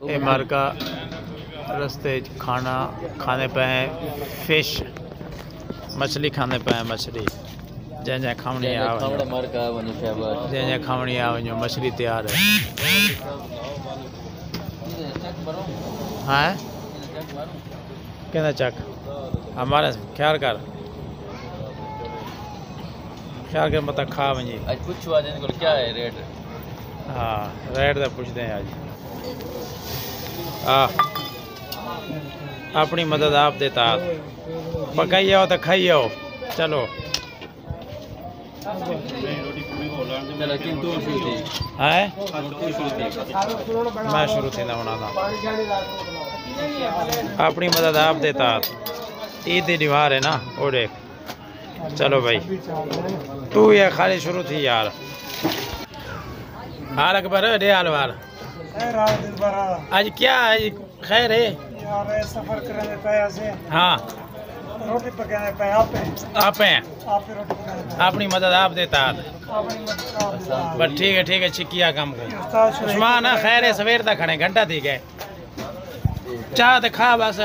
ये मर का रस्ते खाना खाने पे हैं फिश मछली खाने पे हैं मछली जैसे खावनी जैसे खावनी आ वञो मछली तैयार है। हाँ कहना चक हमारे ख्याल कर मतलब खा वञी क्या है रेट। हाँ रेट तो पूछते हैं आज अपनी मदद आप देता पकाई आओ तो खाई आओ चलो है मैं शुरू थी ना होना था अपनी मदद आप देता ईद दीवार है ना वो देख चलो भाई तू ये खाली शुरू थी यार हाल अकबर डे हाल वाल आज क्या आज खैर है सफर करने पे ऐसे हाँ रोटी पकाने पे आप हैं अपनी मदद आप देता बस ठीक है छिकिया काम को उस्मान खैर है सवेर तक खड़े घंटा थी गए चाह तो खा बस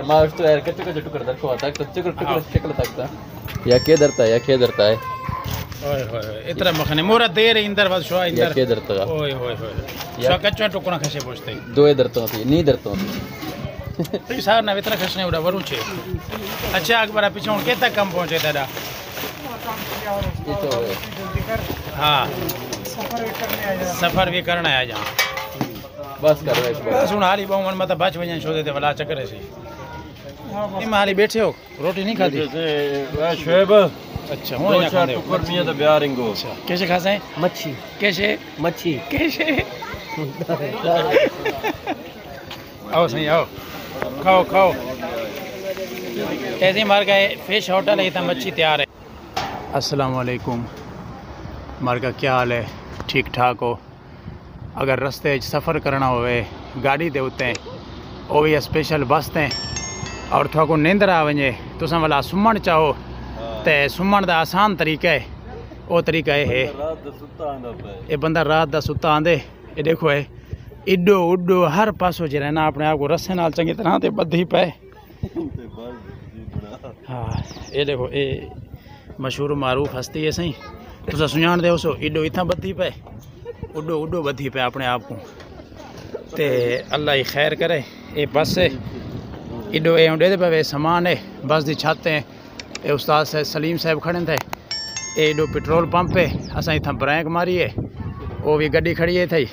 मार तो यार कच्चे कच्चे टुकड़े दरको आता है कच्चे टुकड़े शक्ल तकता या के दरता है ओए होए इतना मखने मोरा देर इंदर बस शो इंदर के दरता ओए होए शो कच्चा टुकड़ा खसे पहुंचते दो दरता थी नी दरता तो सार ना इतना खसने उड़ा वरू छे अच्छा अकबर पीछे के तक कम पहुंचे दादा हाँ सफर भी करना है जा बस कर सुन हाली बहुमन मत बच वजन शो देते वाला चक्कर से इम हाली बैठे हो रोटी नहीं खाती शोएब अच्छा हो या खाते ऊपर मियां तो ब्याह रिंगो कैसे खाते हैं मच्छी कैसे आओ सही आओ खाओ ऐसे मार गए फिश होटल है इतना मच्छी तैयार है। अस्सलाम वालेकुम मार का क्या हाल है ठीक ठाक हो अगर रस्ते सफ़र करना होवे गाड़ी दे उते वो भी स्पेशल बस ते और थोड़ा को नींदर आ वजे तुसा वाला सुमन चाहो ते सुमन का आसान तरीका है वो तरीका है ये बंदा रात का सुता आंदे ये देखो है इडो उडो हर पासों च रहना अपने आप को रस्से नाल चंगी तरह ते बधी पे हाँ ये देखो ये मशहूर मारूफ हस्ती है सही तुसा सुजान दे सो इडो इतना बधी पे उडो बधी पे अपने आप को ते अल्लाह ही खैर करे ये बस है इडो ये उड़े पे सामान है बस की छत है ये उस्ताद से सलीम साहब खड़े थे ये इडो पेट्रोल पंप है असा इतना ब्रेक मारी है वो भी गड्डी खड़ी है थी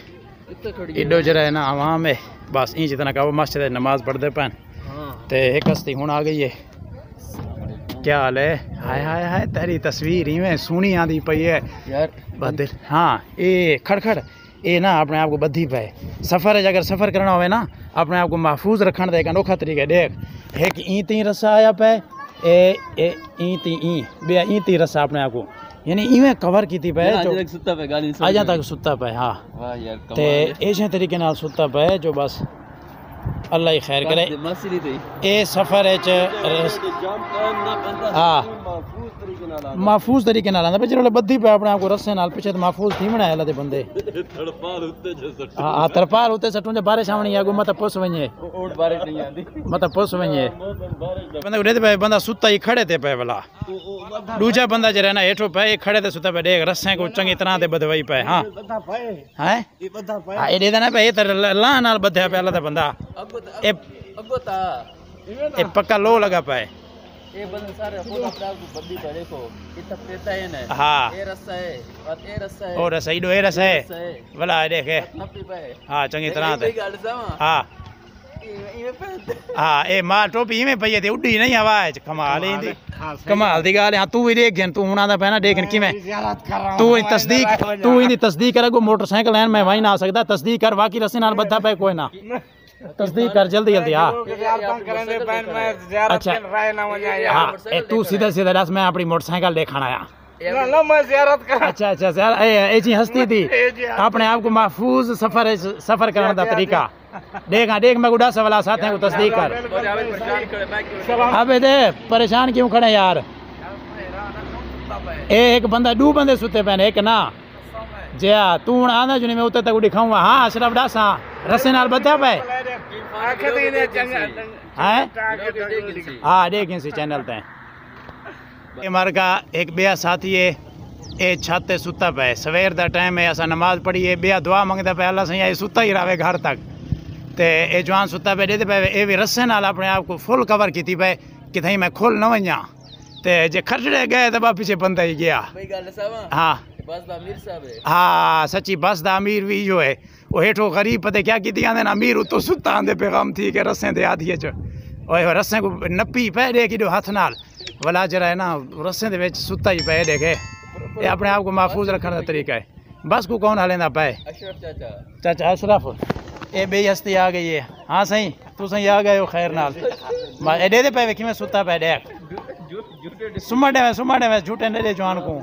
इडो जरा है ना आवाम है बस इंच इतना का वो मस्जिद नमाज पढ़ते पैन ते एक हस्ती हूँ आ गई है क्या हाल है हाय तेरी तस्वीर इवें सोहनी आंदी पई है यार बदल हाँ ये खड़खड़ ये ना अपने आप को बधी पे सफ़र है अगर सफ़र करना हो ना अपने आप को महफूज रखने का एक अनोखा तरीका देख एक ई ती रस्सा आया पे ए ती रस्सा अपने आप को यानी इवें कवर की पे अजा तक सुता पे हाँ ते ऐसे तरीके नाल सुता पे जो बस अल्लाह ही खैर करे ये सफ़र हाँ महफूज तरीके नाल आंदा पे बद्धी पे अपने आप को रस्से नाल पीछे महफूज थी बनाया अल्लाह दे बंदे हाँ तरपाल उत्ते सटूं जे बारिश आवणी आगो मत पुस वञे बंदा उड़े पे बंदा सुता ही खड़े ते पे भला दूजा बंदा जे रहना हेठो पे खड़े ते सुता पे देख रस्से को चंगी तरह ते बधवाई पे हाँ हैं हां ए दे ना पे तर ला नाल बधया पे अल्लाह दा बंदा ए पक्का लो लगा पाए ये बंदे सारे खुद अपने आप को बंदी पे देखो इतना पेता है ना हाँ ये रस्सा है और ये रस्सा है और रस्सा इडो ये रस्सा है भला देखे हाँ चंगी तरह ते हाँ हाँ ए मां टोपी में पई ते उड़ी नहीं आवाज कमाल इंदी कमाल दी गाल हां तू ही देख तू हुना दा पैना देख किवें तू इंदी तस्दीक कर गो मोटरसाइकिल लैन मैं वही ना आ सकदा तस्दीक कर बाकी रस्से नाल बद्धा पे कोई ना तस्दीक कर जल्दी हाँ अच्छा हाँ तू सीधा दस मैं अपनी मोटरसाइकिल देखना आया अच्छा ये चीज हस्ती थी अपने आप को महफूज सफर करने का तरीका देख मैं गुडा सवाल साथ हैं तस्दीक कर अबे दे परेशान क्यों खड़े यार एक बंदा दो बंदे सुते पे एक ना जे तू हूँ आंदा जो मैं उत्ते तक उड़ी खाऊंगा। हाँ अशरफ डासा रस्से नाल बध्या पे हैं हाँ देखें सी चैनल ते हमारे का एक बेया साथी है ए छत ते सुता पे सवेर दा टाइम है असा नमाज पढ़ी है बेया दुआ मंगदा पे अल्लाह सही सुता ही रहे घर तक ते ए जवान सुता पे देते पे ए भी रस्से नाल अपने आप को फुल कवर की पे कि थी मैं खुल न वञा ते जे खटड़े गए तो पीछे बंदा ही गया। हाँ हाँ सच्ची बस दा अमीर भी जो है वो हेठो गरीब पते क्या की आंदे अमीर उतो सुता आंदे पैगाम थी के रस्से दे आधी च ओए रस्से को नपी पे दे कि हाथ नाल वला जरा है ना रस्से दे विच सुता ही पे देखे ये अपने आप को महफूज रखने का तरीका है। बस को कौन हलेंदा पे चाचा अशरफ ए बे हस्ती आ गई है। हाँ सही तू सही आ गए हो खैर नाल ए दे पे कि मैं सुता पे देख सुमड़े में झूठे ने दे जवान को